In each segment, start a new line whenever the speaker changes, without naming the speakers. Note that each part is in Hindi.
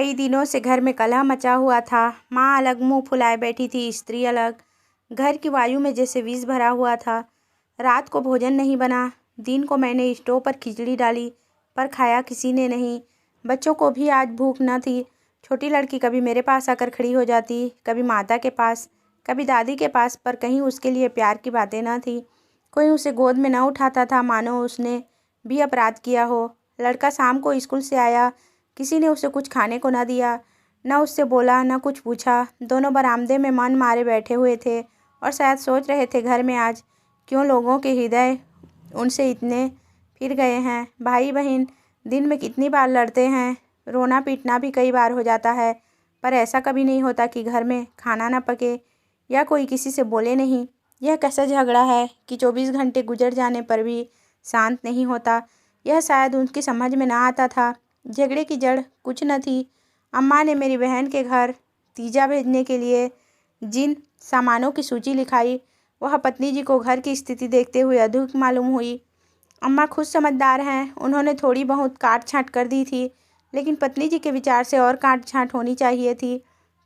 कई दिनों से घर में कलह मचा हुआ था। माँ अलग मुंह फुलाए बैठी थी, स्त्री अलग। घर की वायु में जैसे विष भरा हुआ था। रात को भोजन नहीं बना। दिन को मैंने स्टोव पर खिचड़ी डाली, पर खाया किसी ने नहीं। बच्चों को भी आज भूख न थी। छोटी लड़की कभी मेरे पास आकर खड़ी हो जाती, कभी माता के पास, कभी दादी के पास, पर कहीं उसके लिए प्यार की बातें न थी। कोई उसे गोद में न उठाता था, मानो उसने भी अपराध किया हो। लड़का शाम को स्कूल से आया, किसी ने उसे कुछ खाने को न दिया, न उससे बोला, न कुछ पूछा। दोनों बरामदे में मन मारे बैठे हुए थे और शायद सोच रहे थे, घर में आज क्यों लोगों के हृदय उनसे इतने फिर गए हैं। भाई बहन दिन में कितनी बार लड़ते हैं, रोना पीटना भी कई बार हो जाता है, पर ऐसा कभी नहीं होता कि घर में खाना न पके या कोई किसी से बोले नहीं। यह कैसा झगड़ा है कि 24 घंटे गुजर जाने पर भी शांत नहीं होता। यह शायद उनकी समझ में ना आता था। झगड़े की जड़ कुछ न थी। अम्मा ने मेरी बहन के घर तीजा भेजने के लिए जिन सामानों की सूची लिखाई, वह पत्नी जी को घर की स्थिति देखते हुए अधूरी मालूम हुई। अम्मा खुद समझदार हैं, उन्होंने थोड़ी बहुत काट छाँट कर दी थी, लेकिन पत्नी जी के विचार से और काट छाँट होनी चाहिए थी।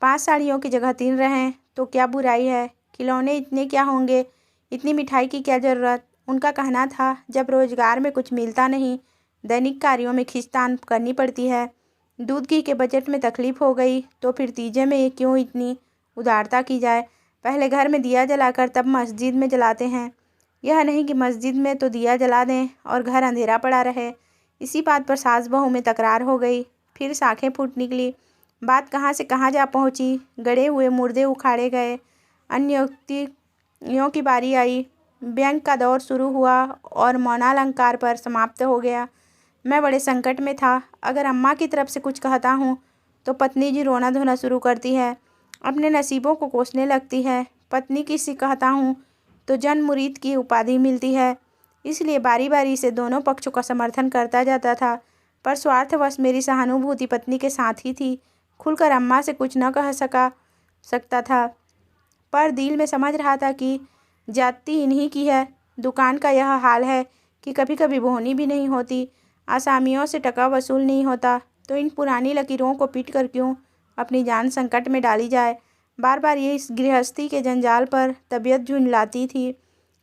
5 साड़ियों की जगह 3 रहें तो क्या बुराई है। खिलौने इतने क्या होंगे, इतनी मिठाई की क्या ज़रूरत। उनका कहना था, जब रोजगार में कुछ मिलता नहीं, दैनिक कार्यों में खींचतान करनी पड़ती है। दूध घी के बजट में तकलीफ हो गई तो फिर तीजे में क्यों इतनी उदारता की जाए। पहले घर में दिया जलाकर तब मस्जिद में जलाते हैं। यह नहीं कि मस्जिद में तो दिया जला दें और घर अंधेरा पड़ा रहे। इसी बात पर सास बहू में तकरार हो गई। फिर शाखें फूट निकली। बात कहाँ से कहाँ जा पहुँची। गड़े हुए मुर्दे उखाड़े गए। अन्योक्तियों की बारी आई। व्यंग का दौर शुरू हुआ और मौनालंकार पर समाप्त हो गया। मैं बड़े संकट में था। अगर अम्मा की तरफ से कुछ कहता हूँ तो पत्नी जी रोना धोना शुरू करती है, अपने नसीबों को कोसने लगती है। पत्नी की से कहता हूँ तो जन मुरीद की उपाधि मिलती है। इसलिए बारी बारी से दोनों पक्षों का समर्थन करता जाता था, पर स्वार्थवश मेरी सहानुभूति पत्नी के साथ ही थी। खुलकर अम्मा से कुछ न कह सकता था, पर दिल में समझ रहा था कि जाति इन्हीं की है। दुकान का यह हाल है कि कभी कभी बोहनी भी नहीं होती, आसामियों से टका वसूल नहीं होता, तो इन पुरानी लकीरों को पीट कर क्यों अपनी जान संकट में डाली जाए। बार बार ये इस गृहस्थी के जंजाल पर तबीयत झुंझलाती थी।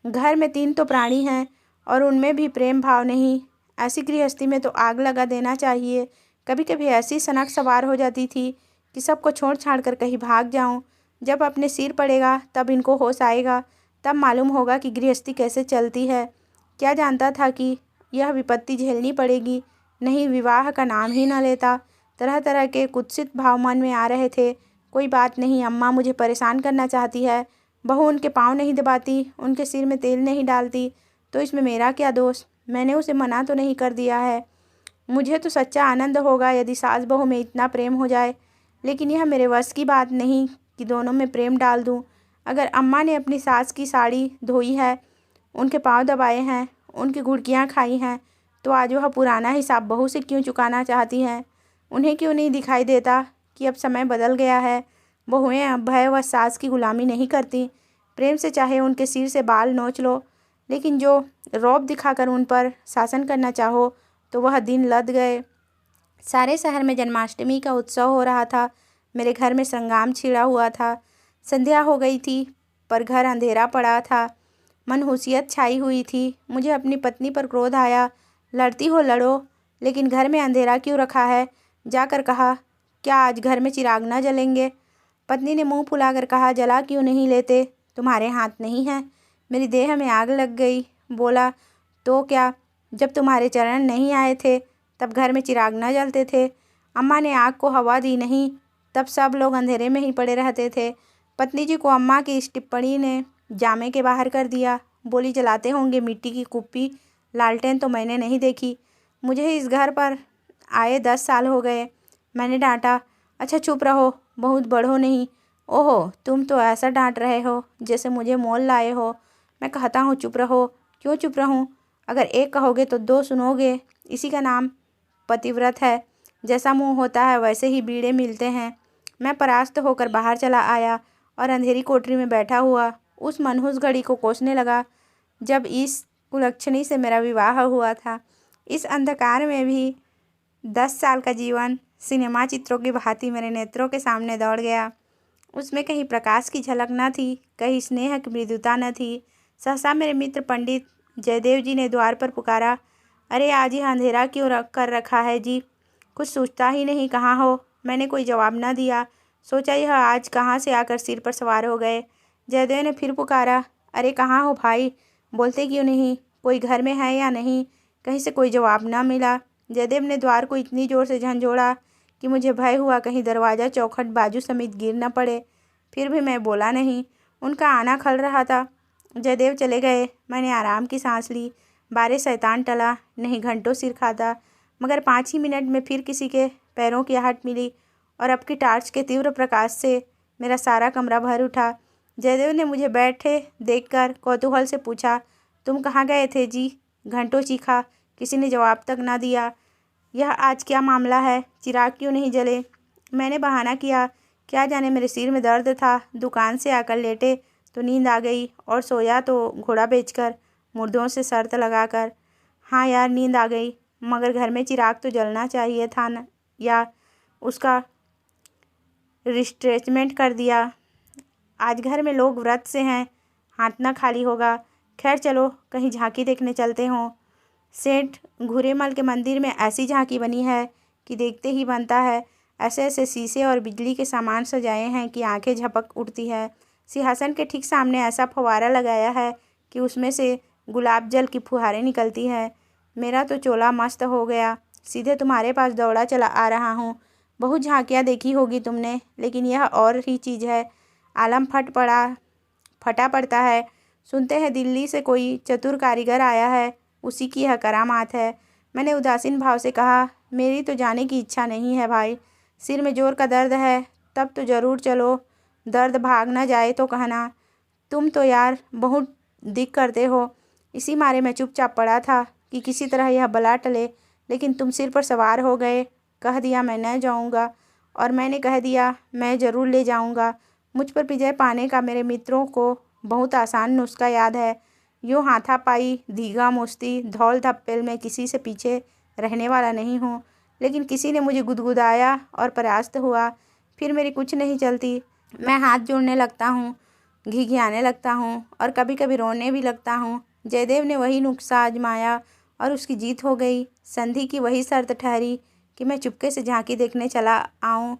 घर में 3 तो प्राणी हैं और उनमें भी प्रेम भाव नहीं। ऐसी गृहस्थी में तो आग लगा देना चाहिए। कभी कभी ऐसी सनक सवार हो जाती थी कि सबको छोड़ छाड़ कर कहीं भाग जाऊं। जब अपने सिर पड़ेगा तब इनको होश आएगा, तब मालूम होगा कि गृहस्थी कैसे चलती है। क्या जानता था कि यह विपत्ति झेलनी पड़ेगी। नहीं, विवाह का नाम ही न लेता। तरह तरह के कुत्सित भाव मन में आ रहे थे। कोई बात नहीं, अम्मा मुझे परेशान करना चाहती है। बहू उनके पाँव नहीं दबाती, उनके सिर में तेल नहीं डालती, तो इसमें मेरा क्या दोष। मैंने उसे मना तो नहीं कर दिया है। मुझे तो सच्चा आनंद होगा यदि सास बहू में इतना प्रेम हो जाए, लेकिन यह मेरे वश की बात नहीं कि दोनों में प्रेम डाल दूं। अगर अम्मा ने अपनी सास की साड़ी धोई है, उनके पाँव दबाए हैं, उनकी घुड़कियाँ खाई हैं, तो आज वह पुराना हिसाब बहू से क्यों चुकाना चाहती हैं। उन्हें क्यों नहीं दिखाई देता कि अब समय बदल गया है। बहुएं अब भय व सास की गुलामी नहीं करती। प्रेम से चाहे उनके सिर से बाल नोच लो, लेकिन जो रौब दिखाकर उन पर शासन करना चाहो तो वह दिन लद गए। सारे शहर में जन्माष्टमी का उत्सव हो रहा था। मेरे घर में संग्राम छिड़ा हुआ था। संध्या हो गई थी, पर घर अंधेरा पड़ा था। मनहूसियत छाई हुई थी। मुझे अपनी पत्नी पर क्रोध आया। लड़ती हो लड़ो, लेकिन घर में अंधेरा क्यों रखा है। जाकर कहा, क्या आज घर में चिराग न जलेंगे। पत्नी ने मुंह फुलाकर कहा, जला क्यों नहीं लेते, तुम्हारे हाथ नहीं है। मेरी देह में आग लग गई। बोला, तो क्या, जब तुम्हारे चरण नहीं आए थे तब घर में चिराग न जलते थे। अम्मा ने आग को हवा दी नहीं, तब सब लोग अंधेरे में ही पड़े रहते थे। पत्नी जी को अम्मा की इस टिप्पणी ने जामे के बाहर कर दिया। बोली, जलाते होंगे मिट्टी की कुप्पी, लालटेन तो मैंने नहीं देखी। मुझे इस घर पर आए 10 साल हो गए। मैंने डांटा, अच्छा चुप रहो, बहुत बढ़ो नहीं। ओहो, तुम तो ऐसा डांट रहे हो जैसे मुझे मोल लाए हो। मैं कहता हूँ चुप रहो। क्यों चुप रहूँ। अगर एक कहोगे तो 2 सुनोगे। इसी का नाम पतिव्रत है। जैसा मुँह होता है वैसे ही बीड़े मिलते हैं। मैं परास्त होकर बाहर चला आया और अंधेरी कोठरी में बैठा हुआ उस मनहूस घड़ी को कोसने लगा जब इस कुलक्षणी से मेरा विवाह हुआ था। इस अंधकार में भी 10 साल का जीवन सिनेमा चित्रों की भांति मेरे नेत्रों के सामने दौड़ गया। उसमें कहीं प्रकाश की झलक न थी, कहीं स्नेह की मृदुता न थी। सहसा मेरे मित्र पंडित जयदेव जी ने द्वार पर पुकारा, अरे आज यह अंधेरा क्यों कर रखा है जी? कुछ सोचता ही नहीं, कहाँ हो? मैंने कोई जवाब न दिया। सोचा यह आज कहाँ से आकर सिर पर सवार हो गए। जयदेव ने फिर पुकारा, अरे कहाँ हो भाई, बोलते क्यों नहीं? कोई घर में है या नहीं? कहीं से कोई जवाब न मिला। जयदेव ने द्वार को इतनी जोर से झंझोड़ा कि मुझे भय हुआ कहीं दरवाज़ा चौखट बाजू समेत गिर न पड़े। फिर भी मैं बोला नहीं। उनका आना खल रहा था। जयदेव चले गए। मैंने आराम की सांस ली। बारे शैतान टला, नहीं घंटों सिर खाता, मगर 5 ही मिनट में फिर किसी के पैरों की आहट मिली और अब की टार्च के तीव्र प्रकाश से मेरा सारा कमरा भर उठा। जयदेव ने मुझे बैठे देखकर कौतूहल से पूछा, तुम कहाँ गए थे जी? घंटों चीखा, किसी ने जवाब तक ना दिया। यह आज क्या मामला है? चिराग क्यों नहीं जले? मैंने बहाना किया, क्या जाने मेरे सिर में दर्द था। दुकान से आकर लेटे तो नींद आ गई और सोया तो घोड़ा बेचकर, मुर्दों से शर्त लगाकर। हाँ यार, नींद आ गई, मगर घर में चिराग तो जलना चाहिए था न, या उसका रिस्ट्रेचमेंट कर दिया। आज घर में लोग व्रत से हैं, हाथ ना खाली होगा। खैर चलो कहीं झांकी देखने चलते हों। सेठ घुरेमल के मंदिर में ऐसी झांकी बनी है कि देखते ही बनता है। ऐसे ऐसे शीशे और बिजली के सामान सजाए हैं कि आंखें झपक उठती है। सिंहासन के ठीक सामने ऐसा फव्वारा लगाया है कि उसमें से गुलाब जल की फुहारें निकलती है। मेरा तो चोला मस्त हो गया। सीधे तुम्हारे पास दौड़ा चला आ रहा हूँ। बहुत झांकियाँ देखी होगी तुमने, लेकिन यह और ही चीज़ है। आलम फटा पड़ता है। सुनते हैं दिल्ली से कोई चतुर कारीगर आया है, उसी की यह करामात है। मैंने उदासीन भाव से कहा, मेरी तो जाने की इच्छा नहीं है भाई। सिर में जोर का दर्द है, तब तो ज़रूर चलो। दर्द भाग न जाए तो कहना। तुम तो यार बहुत दिक करते हो। इसी मारे मैं चुपचाप पड़ा था कि किसी तरह यह बला टले, लेकिन तुम सिर पर सवार हो गए। कह दिया मैं न जाऊंगा, और मैंने कह दिया मैं ज़रूर ले जाऊंगा। मुझ पर विजय पाने का मेरे मित्रों को बहुत आसान नुस्खा याद है। यूँ हाथापाई, धीगा मुश्ती, धौल धप्पेल में किसी से पीछे रहने वाला नहीं हूँ। लेकिन किसी ने मुझे गुदगुदाया और परास्त हुआ। फिर मेरी कुछ नहीं चलती। मैं हाथ जोड़ने लगता हूँ, घिघियाने लगता हूँ और कभी कभी रोने भी लगता हूँ। जयदेव ने वही नुस्खा आजमाया और उसकी जीत हो गई। संधि की वही शर्त ठहरी कि मैं चुपके से झांकी देखने चला आऊँ।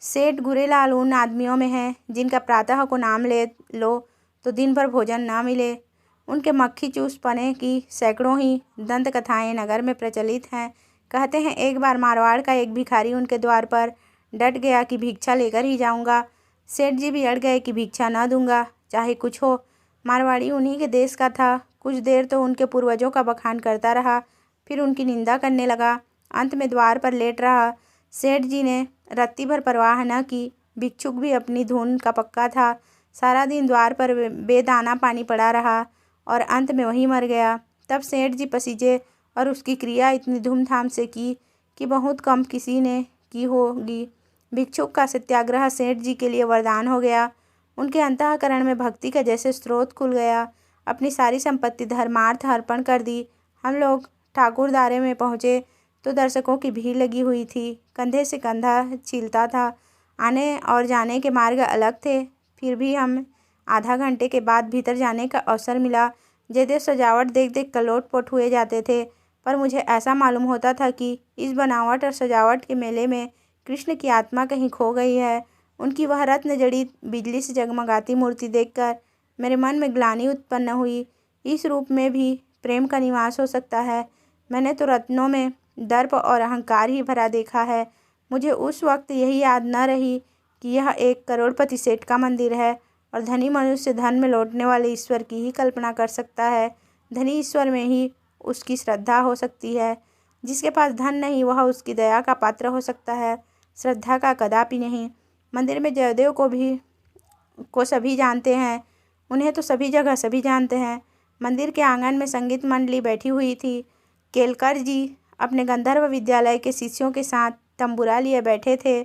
सेठ घुरेलाल उन आदमियों में है जिनका प्रातः को नाम ले लो तो दिन भर भोजन ना मिले। उनके मक्खी चूस पने की सैकड़ों ही दंत कथाएँ नगर में प्रचलित हैं। कहते हैं एक बार मारवाड़ का एक भिखारी उनके द्वार पर डट गया कि भिक्षा लेकर ही जाऊंगा। सेठ जी भी अड़ गए कि भिक्षा न दूंगा, चाहे कुछ हो। मारवाड़ी उन्हीं के देश का था। कुछ देर तो उनके पूर्वजों का बखान करता रहा, फिर उनकी निंदा करने लगा। अंत में द्वार पर लेट रहा। सेठ जी ने रत्ती भर परवाह न की। भिक्षुक भी अपनी धुन का पक्का था। सारा दिन द्वार पर बेदाना पानी पड़ा रहा और अंत में वहीं मर गया। तब सेठ जी पसीजे और उसकी क्रिया इतनी धूमधाम से की कि बहुत कम किसी ने की होगी। भिक्षुक का सत्याग्रह सेठ जी के लिए वरदान हो गया। उनके अंतःकरण में भक्ति का जैसे स्रोत खुल गया। अपनी सारी संपत्ति धर्मार्थ अर्पण कर दी। हम लोग ठाकुरद्वारे में पहुँचे तो दर्शकों की भीड़ लगी हुई थी। कंधे से कंधा छिलता था। आने और जाने के मार्ग अलग थे, फिर भी हम आधा घंटे के बाद भीतर जाने का अवसर मिला। जयदेव सजावट देख देख कर लोटपोट हुए जाते थे, पर मुझे ऐसा मालूम होता था कि इस बनावट और सजावट के मेले में कृष्ण की आत्मा कहीं खो गई है। उनकी वह रत्न जड़ित बिजली से जगमगाती मूर्ति देखकर मेरे मन में ग्लानि उत्पन्न हुई। इस रूप में भी प्रेम का निवास हो सकता है। मैंने तो रत्नों में दर्प और अहंकार ही भरा देखा है। मुझे उस वक्त यही याद न रही कि यह एक करोड़पति सेठ का मंदिर है और धनी मनुष्य धन में लौटने वाले ईश्वर की ही कल्पना कर सकता है। धनी ईश्वर में ही उसकी श्रद्धा हो सकती है। जिसके पास धन नहीं वह उसकी दया का पात्र हो सकता है, श्रद्धा का कदापि नहीं। मंदिर में जयदेव को सभी जानते हैं। उन्हें तो सभी जगह सभी जानते हैं। मंदिर के आंगन में संगीत मंडली बैठी हुई थी। केलकर जी अपने गंधर्व विद्यालय के शिष्यों के साथ तंबूरा लिए बैठे थे।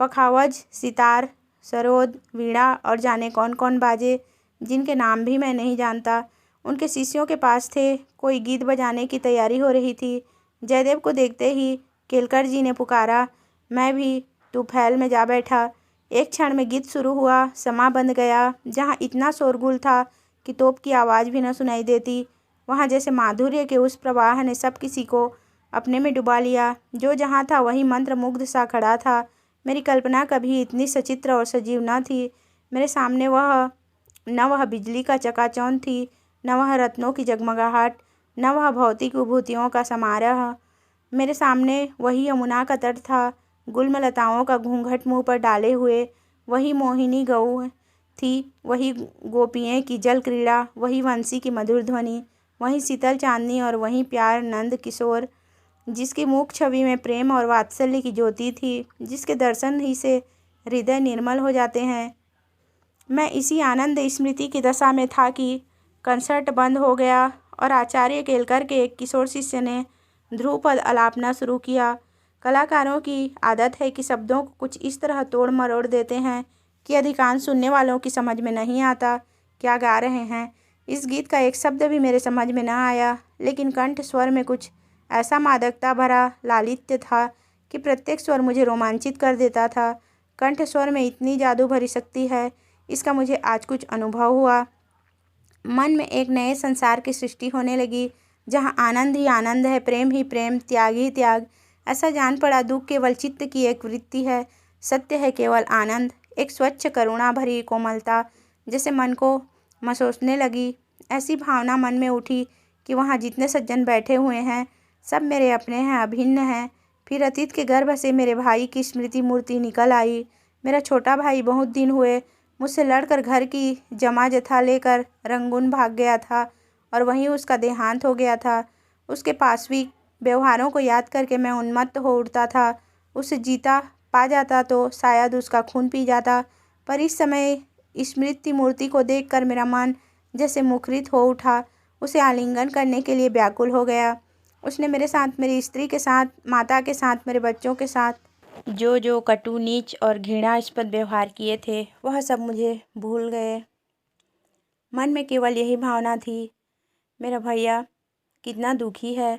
पखावज, सितार, सरोद, वीणा और जाने कौन कौन बाजे, जिनके नाम भी मैं नहीं जानता, उनके शिष्यों के पास थे। कोई गीत बजाने की तैयारी हो रही थी। जयदेव को देखते ही केलकर जी ने पुकारा। मैं भी तुफैल में जा बैठा। एक क्षण में गीत शुरू हुआ। समा बंध गया। जहाँ इतना शोरगुल था कि तोप की आवाज़ भी न सुनाई देती, वहाँ जैसे माधुर्य के उस प्रवाह ने सब किसी को अपने में डुबा लिया। जो जहाँ था वही मंत्रमुग्ध सा खड़ा था। मेरी कल्पना कभी इतनी सचित्र और सजीव न थी। मेरे सामने वह बिजली का चकाचौंध थी, न वह रत्नों की जगमगाहट, न वह भौतिक विभूतियों का समारोह। मेरे सामने वही यमुना का तट था, गुलमलताओं का घूंघट मुँह पर डाले हुए। वही मोहिनी गऊ थी, वही गोपियों की जल क्रीड़ा, वही वंशी की मधुर ध्वनि, वही शीतल चांदनी और वही प्यार नंद किशोर, जिसकी मुख छवि में प्रेम और वात्सल्य की ज्योति थी, जिसके दर्शन ही से हृदय निर्मल हो जाते हैं। मैं इसी आनंद स्मृति की दशा में था कि कंसर्ट बंद हो गया और आचार्य केलकर के एक किशोर शिष्य ने ध्रुपद आलापना शुरू किया। कलाकारों की आदत है कि शब्दों को कुछ इस तरह तोड़ मरोड़ देते हैं कि अधिकांश सुनने वालों की समझ में नहीं आता क्या गा रहे हैं। इस गीत का एक शब्द भी मेरे समझ में न आया, लेकिन कंठ स्वर में कुछ ऐसा मादकता भरा लालित्य था कि प्रत्येक स्वर मुझे रोमांचित कर देता था। कंठ स्वर में इतनी जादू भरी शक्ति है, इसका मुझे आज कुछ अनुभव हुआ। मन में एक नए संसार की सृष्टि होने लगी, जहाँ आनंद ही आनंद है, प्रेम ही प्रेम, त्याग ही त्याग। ऐसा जान पड़ा दुख केवल चित्त की एक वृत्ति है, सत्य है केवल आनंद। एक स्वच्छ करुणा भरी कोमलता जैसे मन को मसोसने लगी। ऐसी भावना मन में उठी कि वहाँ जितने सज्जन बैठे हुए हैं सब मेरे अपने हैं, अभिन्न हैं। फिर अतीत के गर्भ से मेरे भाई की स्मृति मूर्ति निकल आई। मेरा छोटा भाई बहुत दिन हुए मुझसे लड़कर घर की जमा जथा लेकर रंगून भाग गया था और वहीं उसका देहांत हो गया था। उसके पाशविक व्यवहारों को याद करके मैं उन्मत्त हो उठता था। उसे जीता पा जाता तो शायद उसका खून पी जाता, पर इस समय स्मृति मूर्ति को देखकर मेरा मन जैसे मुखरित हो उठा। उसे आलिंगन करने के लिए व्याकुल हो गया। उसने मेरे साथ, मेरी स्त्री के साथ, माता के साथ, मेरे बच्चों के साथ जो जो कटु, नीच और घृणास्पद व्यवहार किए थे वह सब मुझे भूल गए। मन में केवल यही भावना थी, मेरा भैया कितना दुखी है।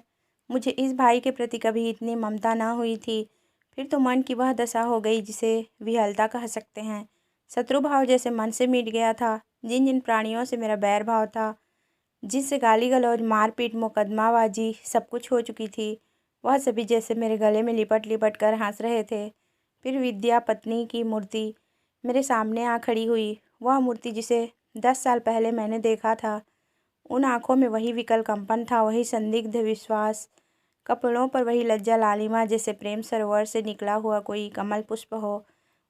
मुझे इस भाई के प्रति कभी इतनी ममता न हुई थी। फिर तो मन की वह दशा हो गई जिसे विहलता कह सकते हैं। शत्रु भाव जैसे मन से मिट गया था। जिन जिन प्राणियों से मेरा बैर भाव था, जिनसे गाली गलौज, मारपीट, मुकदमाबाजी सब कुछ हो चुकी थी, वह सभी जैसे मेरे गले में लिपट लिपट कर हंस रहे थे। फिर विद्या पत्नी की मूर्ति मेरे सामने आ खड़ी हुई। वह मूर्ति जिसे 10 साल पहले मैंने देखा था। उन आँखों में वही विकल कंपन था, वही संदिग्ध विश्वास, कपड़ों पर वही लज्जा लालिमा जैसे प्रेम सरोवर से निकला हुआ कोई कमल पुष्प हो,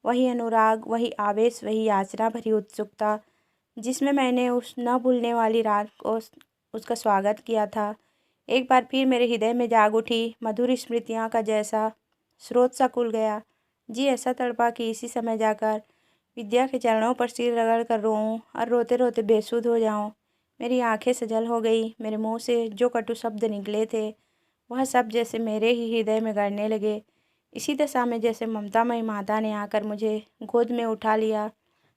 वही अनुराग, वही आवेश, वही याचना भरी उत्सुकता जिसमें मैंने उस न भूलने वाली रात को उसका स्वागत किया था। एक बार फिर मेरे हृदय में जाग उठी मधुर स्मृतियाँ का जैसा स्रोत सा खुल गया। जी ऐसा तड़पा कि इसी समय जाकर विद्या के चरणों पर सिर रगड़ कर रोऊं और रोते रोते बेसुध हो जाऊं। मेरी आंखें सजल हो गई। मेरे मुंह से जो कटु शब्द निकले थे वह सब जैसे मेरे ही हृदय में गड़ने लगे। इसी दशा में जैसे ममतामयी माता ने आकर मुझे गोद में उठा लिया।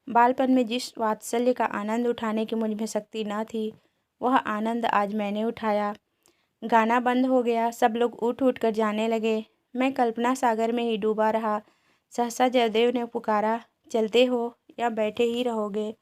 बालपन में जिस वात्सल्य का आनंद उठाने की मुझ में शक्ति न थी, वह आनंद आज मैंने उठाया। गाना बंद हो गया। सब लोग उठ उठ कर जाने लगे। मैं कल्पना सागर में ही डूबा रहा। सहसा जयदेव ने पुकारा, चलते हो या बैठे ही रहोगे?